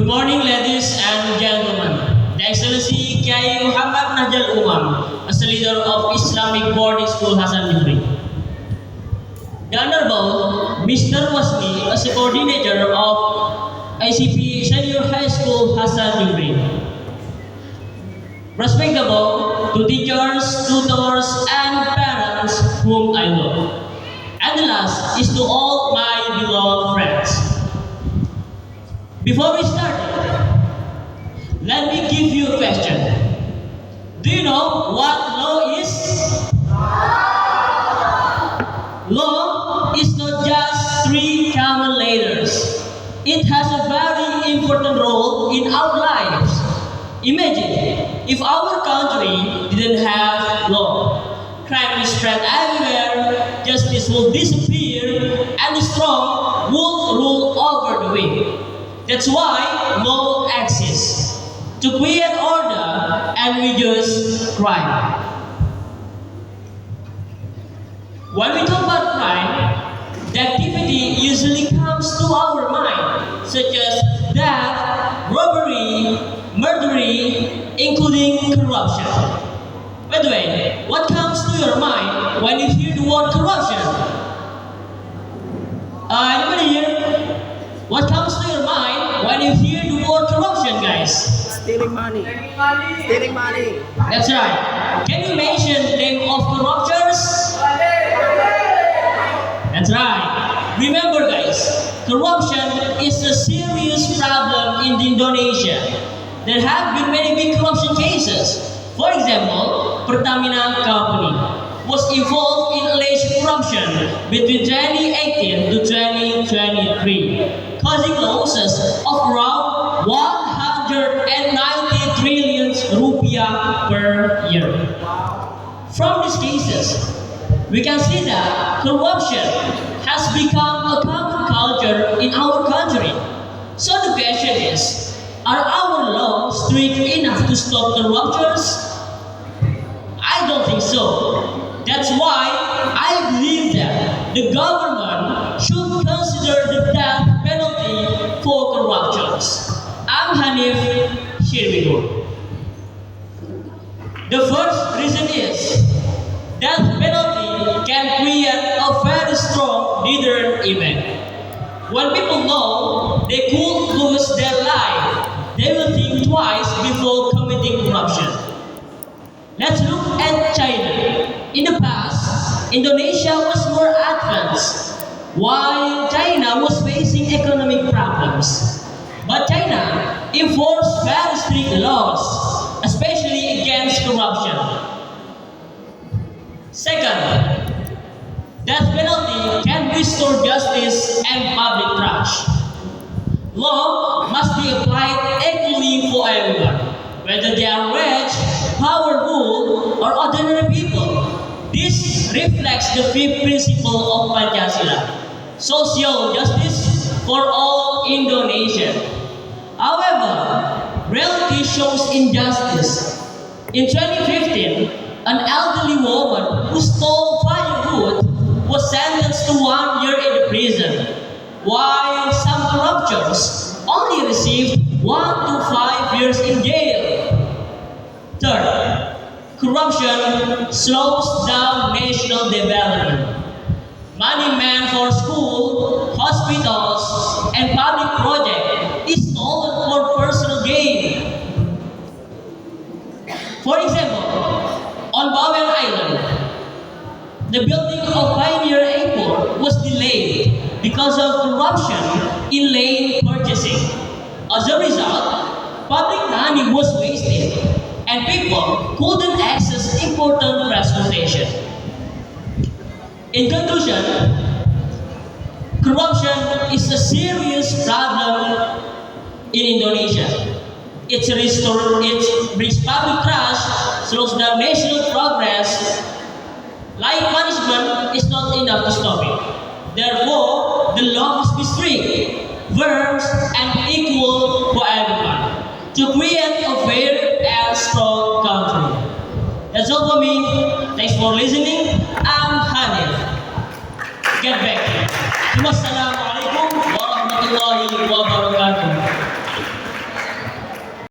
Good morning, ladies and gentlemen. The Excellency Kiai Muhammad Najal Umam, as the leader of Islamic Boarding School Hasan Jufri. The Honorable Mr. Wasmi, as the coordinator of ICP Senior High School Hasan Jufri. Respectable to teachers, tutors, and parents whom I love. And the last is to all my beloved friends. Before we start, let me give you a question. Do you know what law is? Law is not just three common letters. It has a very important role in our lives. Imagine if our country didn't have law. Crime is spread everywhere, justice will disappear, and the strong will rule over the weak. That's why law exists, to create order and reduce crime. When we talk about crime, the activity usually comes to our mind, such as theft, robbery, murder, including corruption. By the way, what comes to your mind when you hear the word corruption? Anybody here? What comes to your mind when you hear the word corruption, guys? Stealing money. Stealing money. That's right. Can you mention the name of corruptors? That's right. Remember, guys, corruption is a serious problem in Indonesia. There have been many big corruption cases. For example, Pertamina Company was involved in alleged corruption between 2018 to 2023, causing losses of around 190 trillion rupiah per year. From these cases, we can see that corruption has become a common culture in our country. So the question is, are our laws strict enough to stop corruptors? I don't think so. That's why I believe that the government should consider the death penalty for corruptions. I'm Hanif, here we go. The first reason is death penalty can create a very strong deterrent effect. When people know they could lose their life, they will think twice before committing corruption. Let's look at China. In the past, Indonesia was more advanced, while China was facing economic problems. But China enforced very strict laws, especially against corruption. Second, death penalty can restore justice and public trust. Law must be applied equally for everyone, whether they are rich, powerful, or ordinary people. This reflects the fifth principle of Pancasila, social justice for all Indonesians. However, reality shows injustice. In 2015, an elderly woman who stole firewood was sentenced to 1 year in the prison, while some corruptors only received 1 to 5 years in jail. Third, corruption slows down national development. Money meant for school, hospitals, and public projects is stolen for personal gain. For example, on Bawen Island, the building of Pioneer Airport was delayed because of corruption in lane purchasing. As a result, public money was wasted and people couldn't access important transportation. In conclusion, corruption is a serious problem in Indonesia. It brings public trust, slows down national progress. Life punishment is not enough to stop it. Therefore, the law must be strict, fair, and equal for everyone to create a fair and strong country. That's all for me. Thanks for listening. I'm Hanif. Get back. Wassalamualaikum warahmatullahi wabarakatuh.